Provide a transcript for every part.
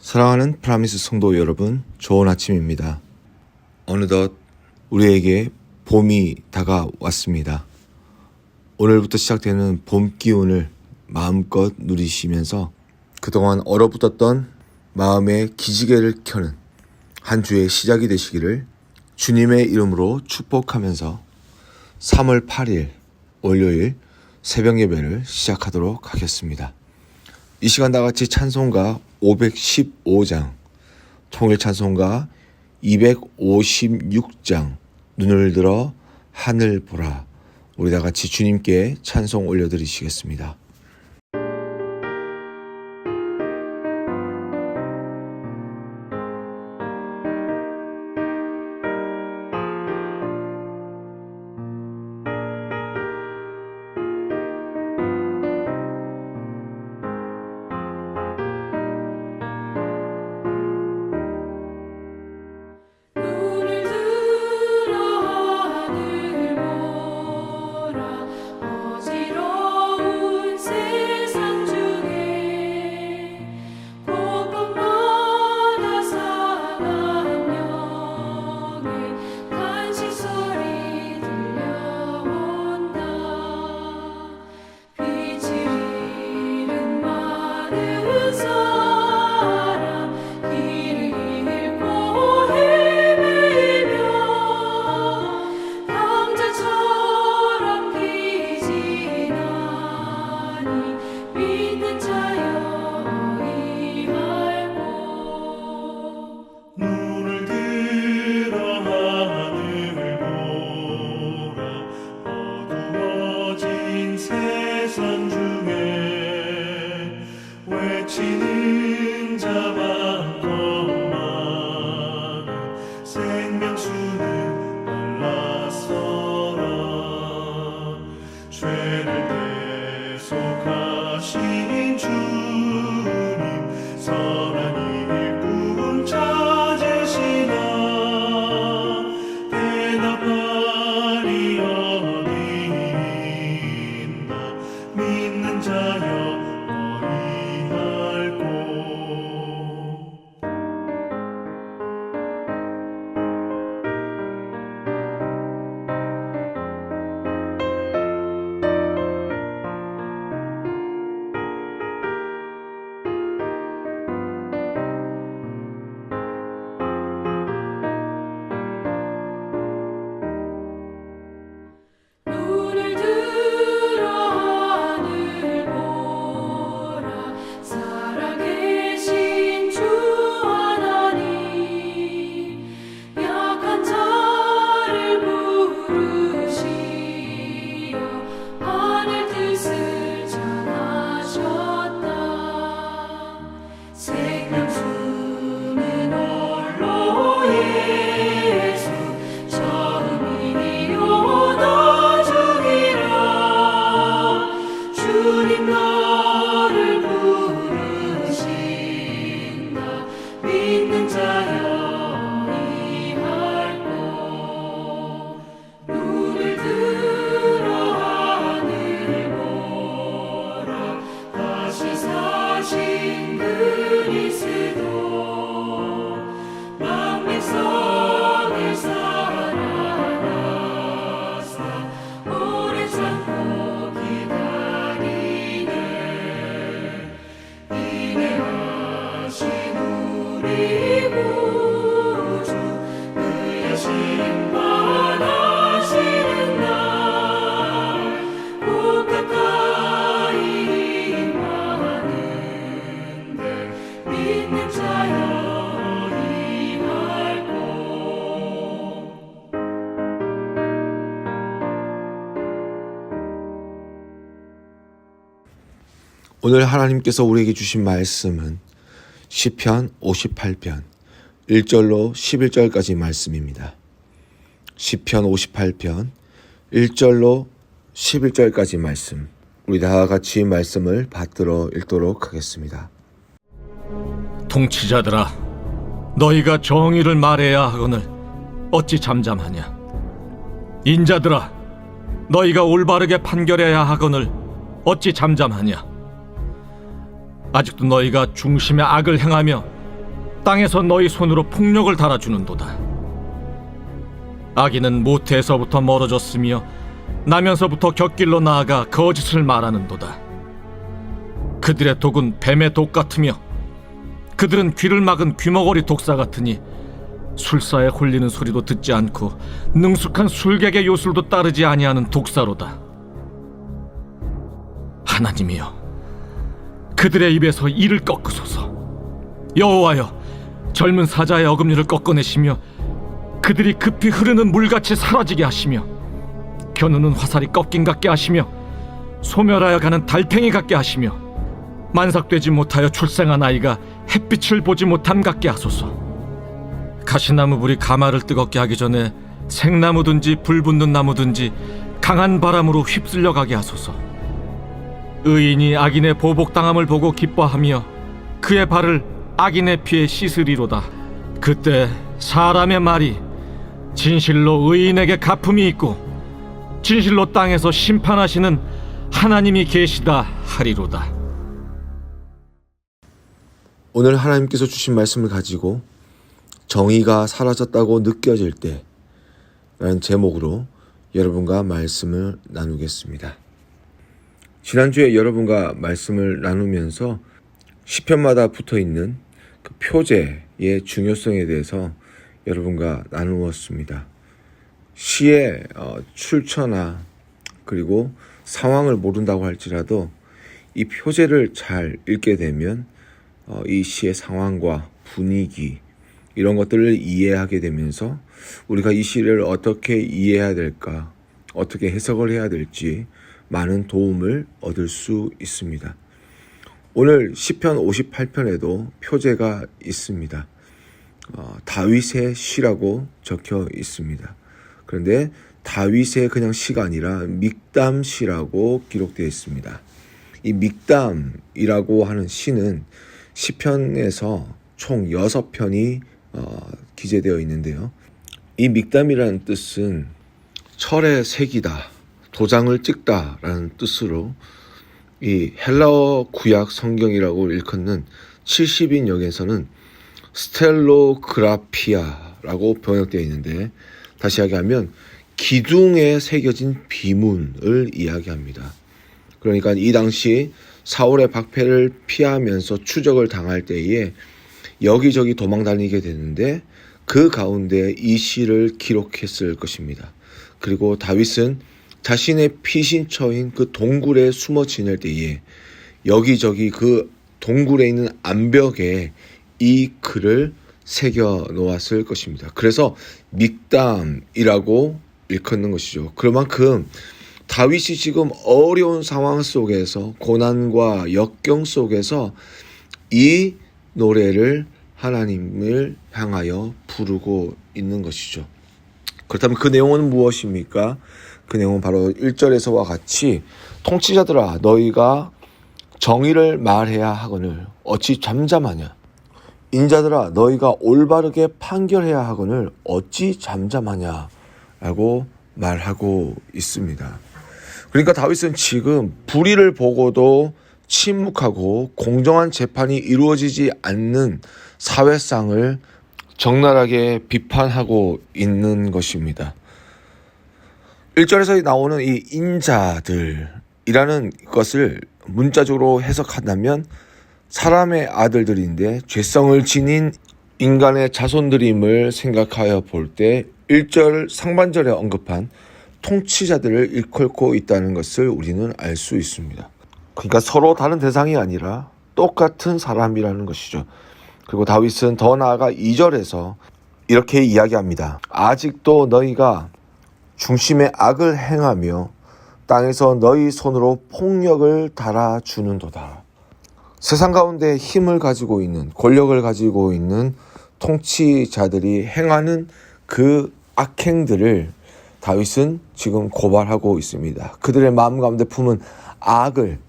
사랑하는 프라미스 성도 여러분, 좋은 아침입니다. 어느덧 우리에게 봄이 다가왔습니다. 오늘부터 시작되는 봄 기운을 마음껏 누리시면서 그동안 얼어붙었던 마음의 기지개를 켜는 한 주의 시작이 되시기를 주님의 이름으로 축복하면서 3월 8일 월요일 새벽 예배를 시작하도록 하겠습니다. 이 시간 다같이 찬송가 515장, 통일 찬송가 256장, 눈을 들어 하늘 보라, 우리 다같이 주님께 찬송 올려드리시겠습니다. 외치는 자 많건 많은 생명수는 말라서라. 죄를 대속하신 주님, 선한 일꾼 찾으시나. 대답하리 어디있나. 믿는 자여 주님 너를 부르신다. 믿는 자여 이할고. 눈을 들어 하늘 보라. 다시 사신 그리스도 만백성을 사랑하사 오래 참고 인내하신 우리 구주, 그의 심판하시는 날 곧 가까이 임하는데 믿는 자여 이할고. 오늘 하나님께서 우리에게 주신 말씀은 시편 58편 1절로 11절까지 말씀입니다. 시편 58편 1절로 11절까지 말씀, 우리 다 같이 말씀을 받들어 읽도록 하겠습니다. 통치자들아, 너희가 정의를 말해야 하거늘 어찌 잠잠하냐. 인자들아, 너희가 올바르게 판결해야 하거늘 어찌 잠잠하냐. 아직도 너희가 중심의 악을 행하며 땅에서 너희 손으로 폭력을 달아주는도다. 악인은 모태에서부터 멀어졌으며 나면서부터 곁길로 나아가 거짓을 말하는도다. 그들의 독은 뱀의 독 같으며 그들은 귀를 막은 귀머거리 독사 같으니 술사에 홀리는 소리도 듣지 않고 능숙한 술객의 요술도 따르지 아니하는 독사로다. 하나님이여, 그들의 입에서 이를 꺾으소서. 여호와여, 젊은 사자의 어금니를 꺾어내시며 그들이 급히 흐르는 물같이 사라지게 하시며 겨누는 화살이 꺾인 같게 하시며 소멸하여 가는 달팽이 같게 하시며 만삭되지 못하여 출생한 아이가 햇빛을 보지 못함 같게 하소서. 가시나무 불이 가마를 뜨겁게 하기 전에 생나무든지 불 붙는 나무든지 강한 바람으로 휩쓸려 가게 하소서. 의인이 악인의 보복당함을 보고 기뻐하며 그의 발을 악인의 피에 씻으리로다. 그때 사람의 말이 진실로 의인에게 갚음이 있고 진실로 땅에서 심판하시는 하나님이 계시다 하리로다. 오늘 하나님께서 주신 말씀을 가지고 정의가 사라졌다고 느껴질 때 라는 제목으로 여러분과 말씀을 나누겠습니다. 지난주에 여러분과 말씀을 나누면서 시편마다 붙어있는 그 표제의 중요성에 대해서 여러분과 나누었습니다. 시의 출처나 그리고 상황을 모른다고 할지라도 이 표제를 잘 읽게 되면 이 시의 상황과 분위기 이런 것들을 이해하게 되면서 우리가 이 시를 어떻게 이해해야 될까, 어떻게 해석을 해야 될지 많은 도움을 얻을 수 있습니다. 오늘 시편 58편에도 표제가 있습니다. 다윗의 시라고 적혀 있습니다. 그런데 다윗의 그냥 시가 아니라 믹담시라고 기록되어 있습니다. 이 믹담이라고 하는 시는 시편에서 총 6편이 기재되어 있는데요. 이 믹담이라는 뜻은 철의 색이다, 도장을 찍다라는 뜻으로 이 헬라어 구약 성경이라고 일컫는 70인역에서는 스텔로그라피아라고 번역되어 있는데, 다시 이야기하면 기둥에 새겨진 비문을 이야기합니다. 그러니까 이 당시 사울의 박해를 피하면서 추적을 당할 때에 여기저기 도망다니게 되는데 그 가운데 이 시를 기록했을 것입니다. 그리고 다윗은 자신의 피신처인 그 동굴에 숨어 지낼 때에 여기저기 그 동굴에 있는 암벽에 이 글을 새겨 놓았을 것입니다. 그래서 믹담이라고 일컫는 것이죠. 그만큼 다윗이 지금 어려운 상황 속에서, 고난과 역경 속에서 이 노래를 하나님을 향하여 부르고 있는 것이죠. 그렇다면 그 내용은 무엇입니까? 그 내용은 바로 1절에서와 같이 통치자들아 너희가 정의를 말해야 하거늘 어찌 잠잠하냐, 인자들아 너희가 올바르게 판결해야 하거늘 어찌 잠잠하냐 라고 말하고 있습니다. 그러니까 다윗은 지금 불의를 보고도 침묵하고 공정한 재판이 이루어지지 않는 사회상을 적나라하게 비판하고 있는 것입니다. 1절에서 나오는 이 인자들이라는 것을 문자적으로 해석한다면 사람의 아들들인데 죄성을 지닌 인간의 자손들임을 생각하여 볼 때 1절 상반절에 언급한 통치자들을 일컬고 있다는 것을 우리는 알 수 있습니다. 그러니까 서로 다른 대상이 아니라 똑같은 사람이라는 것이죠. 그리고 다윗은 더 나아가 2절에서 이렇게 이야기합니다. 아직도 너희가 중심에 악을 행하며 땅에서 너희 손으로 폭력을 달아주는도다. 세상 가운데 힘을 가지고 있는, 권력을 가지고 있는 통치자들이 행하는 그 악행들을 다윗은 지금 고발하고 있습니다. 그들의 마음 가운데 품은 악을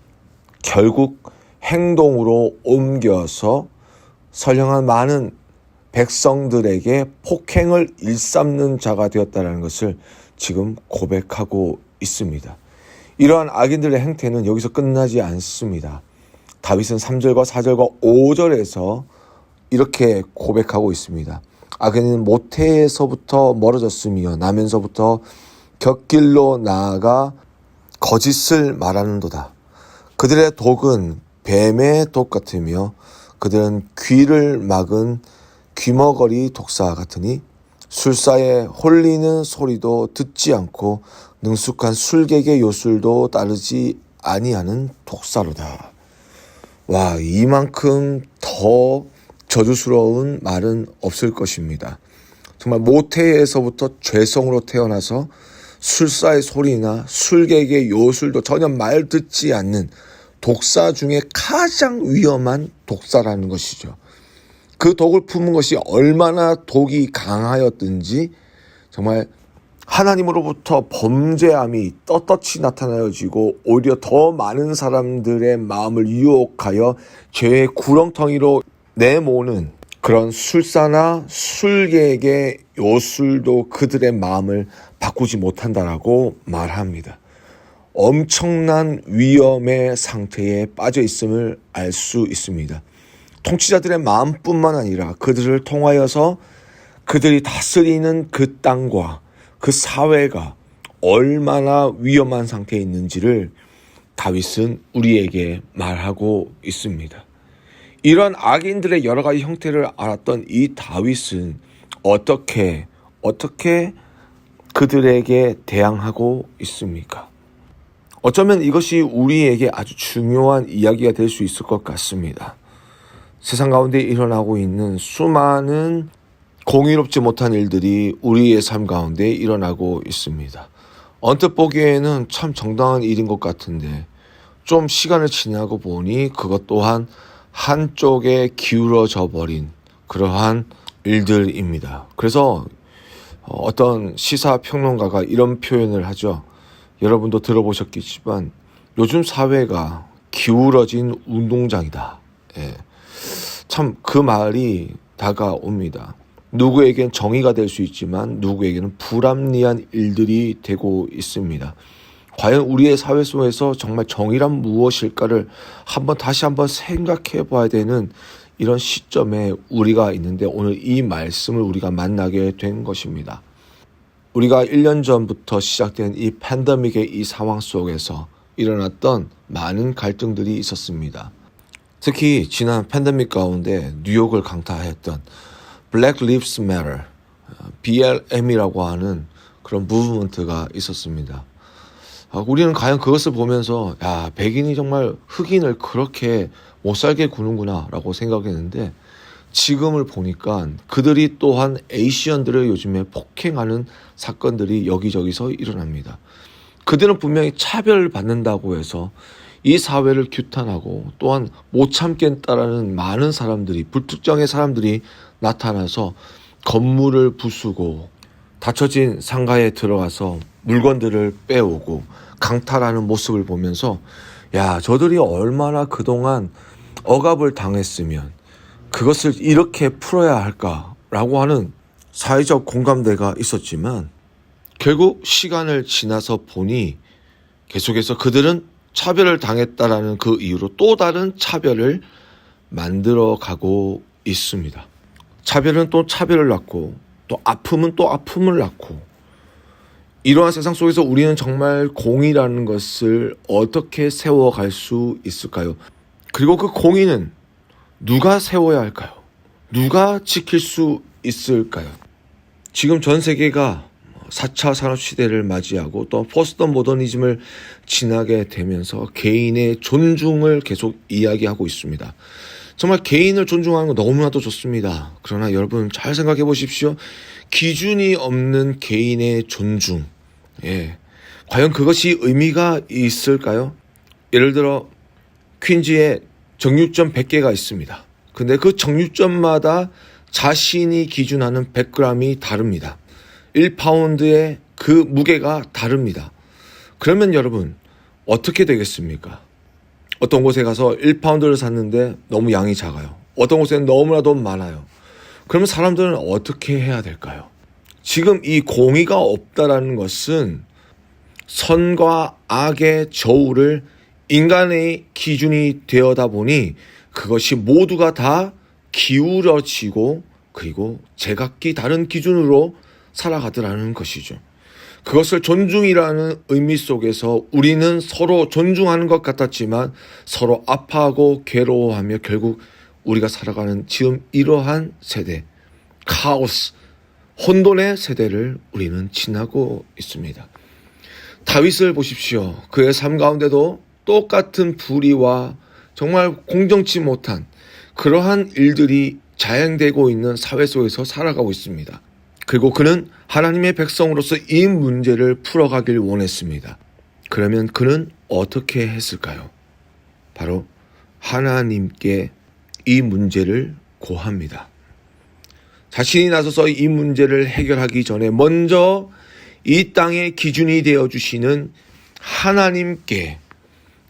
결국 행동으로 옮겨서 선량한 많은 백성들에게 폭행을 일삼는 자가 되었다는 것을 지금 고백하고 있습니다. 이러한 악인들의 행태는 여기서 끝나지 않습니다. 다윗은 3절과 4절과 5절에서 이렇게 고백하고 있습니다. 그는 모태에서부터 멀어졌으며 나면서부터 곁길로 나아가 거짓을 말하는도다. 그들의 독은 뱀의 독 같으며 그들은 귀를 막은 귀머거리 독사 같으니 술사의 홀리는 소리도 듣지 않고 능숙한 술객의 요술도 따르지 아니하는 독사로다. 와, 이만큼 더 저주스러운 말은 없을 것입니다. 정말 모태에서부터 죄성으로 태어나서 술사의 소리나 술객의 요술도 전혀 말 듣지 않는 독사 중에 가장 위험한 독사라는 것이죠. 그 독을 품은 것이 얼마나 독이 강하였든지 정말 하나님으로부터 범죄함이 떳떳이 나타나여지고 오히려 더 많은 사람들의 마음을 유혹하여 죄의 구렁텅이로 내모는 그런 술사나 술객의 요술도 그들의 마음을 바꾸지 못한다라고 말합니다. 엄청난 위험의 상태에 빠져 있음을 알 수 있습니다. 통치자들의 마음뿐만 아니라 그들을 통하여서 그들이 다스리는 그 땅과 그 사회가 얼마나 위험한 상태에 있는지를 다윗은 우리에게 말하고 있습니다. 이런 악인들의 여러 가지 형태를 알았던 이 다윗은 어떻게 그들에게 대항하고 있습니까? 어쩌면 이것이 우리에게 아주 중요한 이야기가 될 수 있을 것 같습니다. 세상 가운데 일어나고 있는 수많은 공의롭지 못한 일들이 우리의 삶 가운데 일어나고 있습니다. 언뜻 보기에는 참 정당한 일인 것 같은데 좀 시간을 지나고 보니 그것 또한 한쪽에 기울어져 버린 그러한 일들입니다. 그래서 어떤 시사평론가가 이런 표현을 하죠. 여러분도 들어보셨겠지만 요즘 사회가 기울어진 운동장이다. 참 그 말이 다가옵니다. 누구에겐 정의가 될 수 있지만 누구에게는 불합리한 일들이 되고 있습니다. 과연 우리의 사회 속에서 정말 정의란 무엇일까를 다시 한번 생각해 봐야 되는 이런 시점에 우리가 있는데 오늘 이 말씀을 우리가 만나게 된 것입니다. 우리가 1년 전부터 시작된 이 팬데믹의 이 상황 속에서 일어났던 많은 갈등들이 있었습니다. 특히 지난 팬데믹 가운데 뉴욕을 강타했던 Black Lives Matter, BLM이라고 하는 그런 무브먼트가 있었습니다. 우리는 과연 그것을 보면서 백인이 정말 흑인을 그렇게 못살게 구는구나 라고 생각했는데 지금을 보니까 그들이 또한 에이시언들을 요즘에 폭행하는 사건들이 여기저기서 일어납니다. 그들은 분명히 차별을 받는다고 해서 이 사회를 규탄하고 또한 못 참겠다라는 많은 사람들이 불특정의 사람들이 나타나서 건물을 부수고 닫혀진 상가에 들어가서 물건들을 빼오고 강탈하는 모습을 보면서 저들이 얼마나 그동안 억압을 당했으면 그것을 이렇게 풀어야 할까라고 하는 사회적 공감대가 있었지만 결국 시간을 지나서 보니 계속해서 그들은 차별을 당했다라는 그 이유로 또 다른 차별을 만들어가고 있습니다. 차별은 또 차별을 낳고 또 아픔은 또 아픔을 낳고 이러한 세상 속에서 우리는 정말 공의라는 것을 어떻게 세워갈 수 있을까요? 그리고 그 공의는 누가 세워야 할까요? 누가 지킬 수 있을까요? 지금 전 세계가 4차 산업시대를 맞이하고 또 포스트 모더니즘을 지나게 되면서 개인의 존중을 계속 이야기하고 있습니다. 정말 개인을 존중하는 건 너무나도 좋습니다. 그러나 여러분 잘 생각해 보십시오. 기준이 없는 개인의 존중. 과연 그것이 의미가 있을까요? 예를 들어 퀸즈에 정육점 100개가 있습니다. 근데 그 정육점마다 자신이 기준하는 100g이 다릅니다. 1파운드의 그 무게가 다릅니다. 그러면 여러분 어떻게 되겠습니까? 어떤 곳에 가서 1파운드를 샀는데 너무 양이 작아요. 어떤 곳에는 너무나도 많아요. 그러면 사람들은 어떻게 해야 될까요? 지금 이 공의가 없다라는 것은 선과 악의 저울을 인간의 기준이 되어다 보니 그것이 모두가 다 기울어지고 그리고 제각기 다른 기준으로 살아가더라는 것이죠. 그것을 존중이라는 의미 속에서 우리는 서로 존중하는 것 같았지만 서로 아파하고 괴로워하며 결국 우리가 살아가는 지금 이러한 세대, 카오스, 혼돈의 세대를 우리는 지나고 있습니다. 다윗을 보십시오. 그의 삶 가운데도 똑같은 불의와 정말 공정치 못한 그러한 일들이 자행되고 있는 사회 속에서 살아가고 있습니다. 그리고 그는 하나님의 백성으로서 이 문제를 풀어가길 원했습니다. 그러면 그는 어떻게 했을까요? 바로 하나님께 이 문제를 고합니다. 자신이 나서서 이 문제를 해결하기 전에 먼저 이 땅의 기준이 되어주시는 하나님께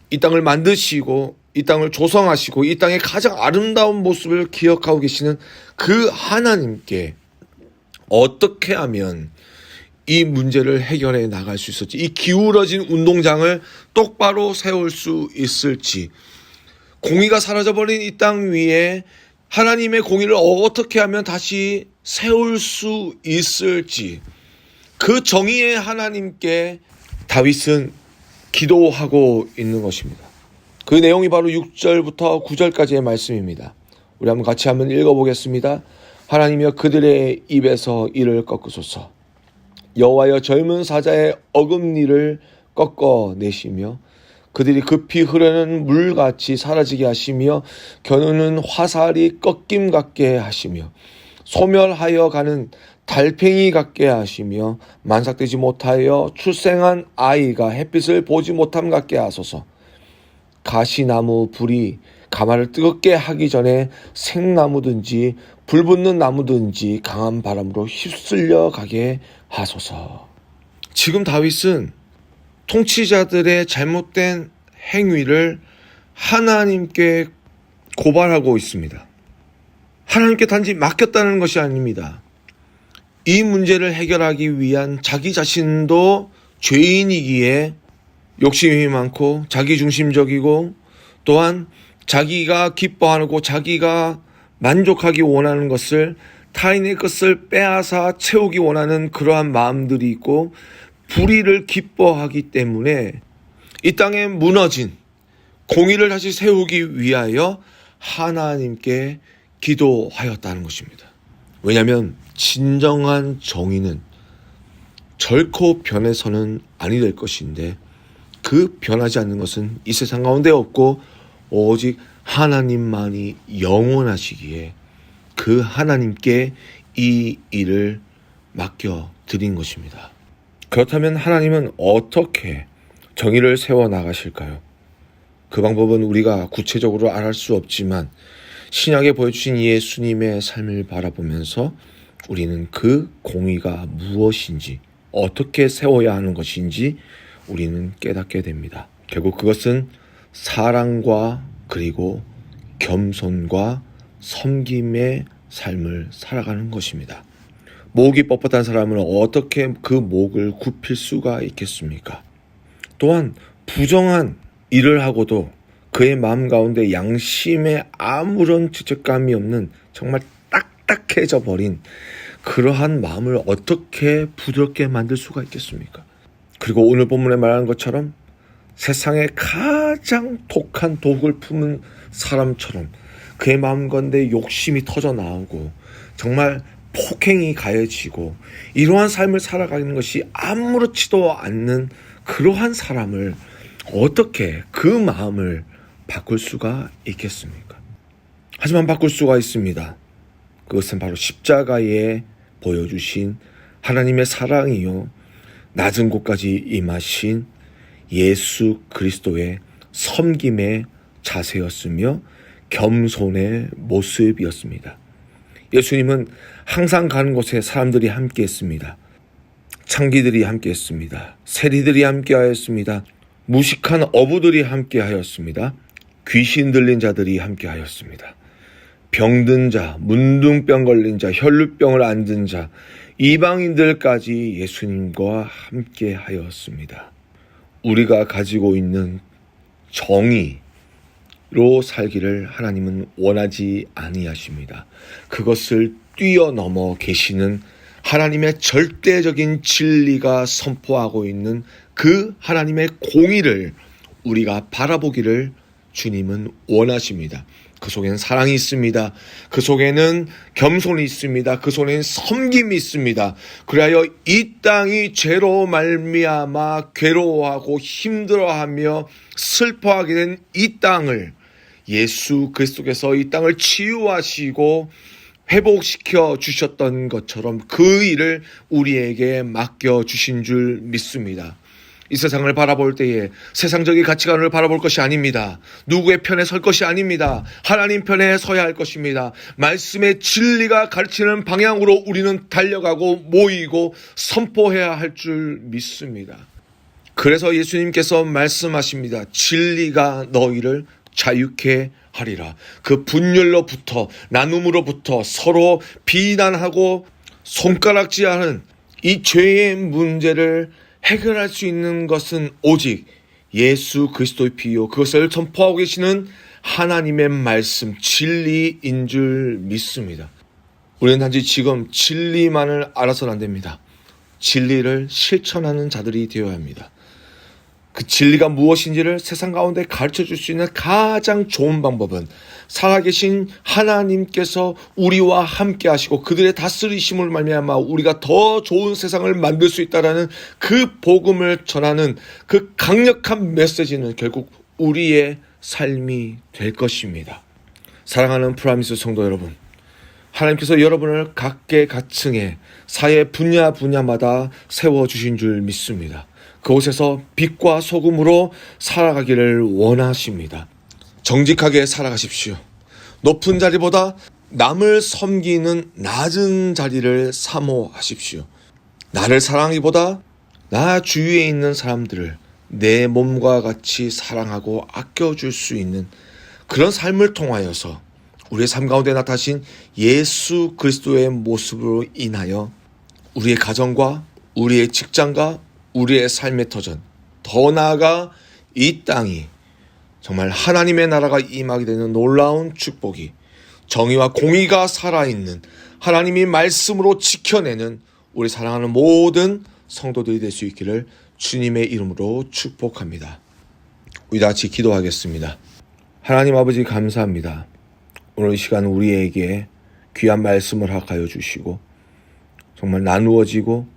이 땅을 만드시고 이 땅을 조성하시고 이 땅의 가장 아름다운 모습을 기억하고 계시는 그 하나님께 어떻게 하면 이 문제를 해결해 나갈 수 있을지, 이 기울어진 운동장을 똑바로 세울 수 있을지, 공의가 사라져버린 이 땅 위에 하나님의 공의를 어떻게 하면 다시 세울 수 있을지, 그 정의의 하나님께 다윗은 기도하고 있는 것입니다. 그 내용이 바로 6절부터 9절까지의 말씀입니다. 우리 같이 한번 읽어보겠습니다. 하나님이여 그들의 입에서 이를 꺾으소서. 여호와여 젊은 사자의 어금니를 꺾어내시며 그들이 급히 흐르는 물같이 사라지게 하시며 겨누는 화살이 꺾임 같게 하시며 소멸하여 가는 달팽이 같게 하시며 만삭되지 못하여 출생한 아이가 햇빛을 보지 못함 같게 하소서. 가시나무 불이 가마를 뜨겁게 하기 전에 생나무든지 불붙는 나무든지 강한 바람으로 휩쓸려 가게 하소서. 지금 다윗은 통치자들의 잘못된 행위를 하나님께 고발하고 있습니다. 하나님께 단지 맡겼다는 것이 아닙니다. 이 문제를 해결하기 위한 자기 자신도 죄인이기에 욕심이 많고 자기중심적이고 또한 자기가 기뻐하고 자기가 만족하기 원하는 것을 타인의 것을 빼앗아 채우기 원하는 그러한 마음들이 있고 불의를 기뻐하기 때문에 이 땅에 무너진 공의를 다시 세우기 위하여 하나님께 기도하였다는 것입니다. 왜냐하면 진정한 정의는 결코 변해서는 아니 될 것인데 그 변하지 않는 것은 이 세상 가운데 없고 오직 하나님만이 영원하시기에 그 하나님께 이 일을 맡겨드린 것입니다. 그렇다면 하나님은 어떻게 정의를 세워나가실까요? 그 방법은 우리가 구체적으로 알할 수 없지만 신약에 보여주신 예수님의 삶을 바라보면서 우리는 그 공의가 무엇인지 어떻게 세워야 하는 것인지 우리는 깨닫게 됩니다. 결국 그것은 사랑과 그리고 겸손과 섬김의 삶을 살아가는 것입니다. 목이 뻣뻣한 사람은 어떻게 그 목을 굽힐 수가 있겠습니까? 또한 부정한 일을 하고도 그의 마음 가운데 양심에 아무런 죄책감이 없는 정말 딱딱해져 버린 그러한 마음을 어떻게 부드럽게 만들 수가 있겠습니까? 그리고 오늘 본문에 말하는 것처럼 세상에 가장 독한 독을 품은 사람처럼 그의 마음 가운데 욕심이 터져 나오고 정말 폭행이 가해지고 이러한 삶을 살아가는 것이 아무렇지도 않는 그러한 사람을 어떻게 그 마음을 바꿀 수가 있겠습니까? 하지만 바꿀 수가 있습니다. 그것은 바로 십자가에 보여주신 하나님의 사랑이요 낮은 곳까지 임하신 예수 그리스도의 섬김의 자세였으며 겸손의 모습이었습니다. 예수님은 항상 가는 곳에 사람들이 함께했습니다. 창기들이 함께했습니다. 세리들이 함께하였습니다. 무식한 어부들이 함께하였습니다. 귀신 들린 자들이 함께하였습니다. 병든 자, 문둥병 걸린 자, 혈루병을 앓은 자, 이방인들까지 예수님과 함께하였습니다. 우리가 가지고 있는 정의, 살기를 하나님은 원하지 아니하십니다. 그것을 뛰어넘어 계시는 하나님의 절대적인 진리가 선포하고 있는 그 하나님의 공의를 우리가 바라보기를 주님은 원하십니다. 그 속에는 사랑이 있습니다. 그 속에는 겸손이 있습니다. 그 속에는 섬김이 있습니다. 그리하여 이 땅이 죄로 말미암아 괴로워하고 힘들어하며 슬퍼하게 된 이 땅을 예수 그리스도께서 이 땅을 치유하시고 회복시켜 주셨던 것처럼 그 일을 우리에게 맡겨주신 줄 믿습니다. 이 세상을 바라볼 때에 세상적인 가치관을 바라볼 것이 아닙니다. 누구의 편에 설 것이 아닙니다. 하나님 편에 서야 할 것입니다. 말씀의 진리가 가르치는 방향으로 우리는 달려가고 모이고 선포해야 할 줄 믿습니다. 그래서 예수님께서 말씀하십니다. 진리가 너희를 자유케 하리라. 그 분열로부터 나눔으로부터 서로 비난하고 손가락질하는 이 죄의 문제를 해결할 수 있는 것은 오직 예수 그리스도의 피요 그것을 선포하고 계시는 하나님의 말씀 진리인 줄 믿습니다. 우리는 단지 지금 진리만을 알아서는 안 됩니다. 진리를 실천하는 자들이 되어야 합니다. 그 진리가 무엇인지를 세상 가운데 가르쳐줄 수 있는 가장 좋은 방법은 살아계신 하나님께서 우리와 함께 하시고 그들의 다스리심을 말미암아 우리가 더 좋은 세상을 만들 수 있다는 그 복음을 전하는 그 강력한 메시지는 결국 우리의 삶이 될 것입니다. 사랑하는 프라미스 성도 여러분, 하나님께서 여러분을 각계각층의 사회 분야마다 세워주신 줄 믿습니다. 그곳에서 빛과 소금으로 살아가기를 원하십니다. 정직하게 살아가십시오. 높은 자리보다 남을 섬기는 낮은 자리를 사모하십시오. 나를 사랑하기보다 나 주위에 있는 사람들을 내 몸과 같이 사랑하고 아껴줄 수 있는 그런 삶을 통하여서 우리의 삶 가운데 나타나신 예수 그리스도의 모습으로 인하여 우리의 가정과 우리의 직장과 우리의 삶의 터전, 더 나아가 이 땅이 정말 하나님의 나라가 임하게 되는 놀라운 축복이 정의와 공의가 살아있는 하나님이 말씀으로 지켜내는 우리 사랑하는 모든 성도들이 될 수 있기를 주님의 이름으로 축복합니다. 우리 다 같이 기도하겠습니다. 하나님 아버지 감사합니다. 오늘 이 시간 우리에게 귀한 말씀을 허락하여 주시고 정말 나누어지고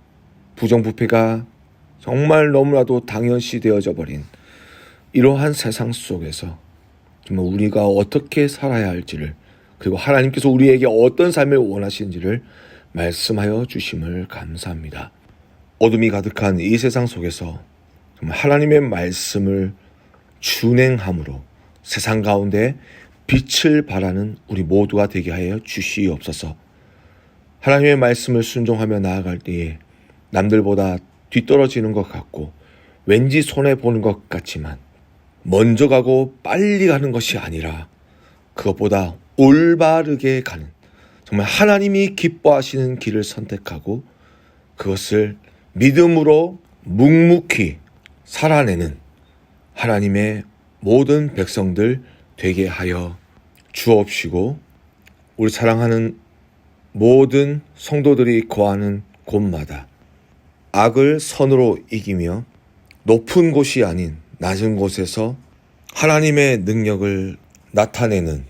부정부패가 정말 너무나도 당연시 되어져 버린 이러한 세상 속에서 정말 우리가 어떻게 살아야 할지를 그리고 하나님께서 우리에게 어떤 삶을 원하시는지를 말씀하여 주심을 감사합니다. 어둠이 가득한 이 세상 속에서 정말 하나님의 말씀을 준행함으로 세상 가운데 빛을 발하는 우리 모두가 되게 하여 주시옵소서. 하나님의 말씀을 순종하며 나아갈 때에 남들보다 뒤떨어지는 것 같고 왠지 손해보는 것 같지만 먼저 가고 빨리 가는 것이 아니라 그것보다 올바르게 가는 정말 하나님이 기뻐하시는 길을 선택하고 그것을 믿음으로 묵묵히 살아내는 하나님의 모든 백성들 되게 하여 주옵시고 우리 사랑하는 모든 성도들이 거하는 곳마다 악을 선으로 이기며 높은 곳이 아닌 낮은 곳에서 하나님의 능력을 나타내는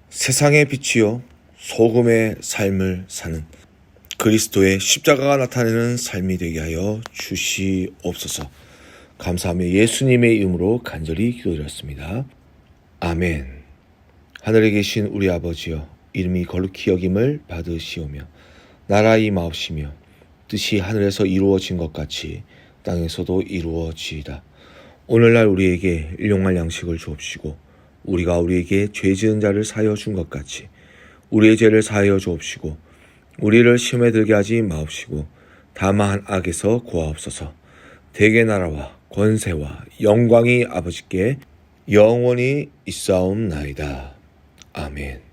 세상의 빛이요 소금의 삶을 사는 그리스도의 십자가가 나타내는 삶이 되게 하여 주시옵소서. 감사하며 예수님의 이름으로 간절히 기도드렸습니다. 아멘. 하늘에 계신 우리 아버지여 이름이 거룩히 여김을 받으시오며 나라 임하옵시며 뜻이 하늘에서 이루어진 것 같이 땅에서도 이루어지이다. 오늘날 우리에게 일용할 양식을 주옵시고 우리가 우리에게 죄 지은 자를 사하여 준 것 같이 우리의 죄를 사하여 주옵시고 우리를 시험에 들게 하지 마옵시고 다만 악에서 구하옵소서. 대개 나라와 권세와 영광이 아버지께 영원히 있사옵나이다. 아멘.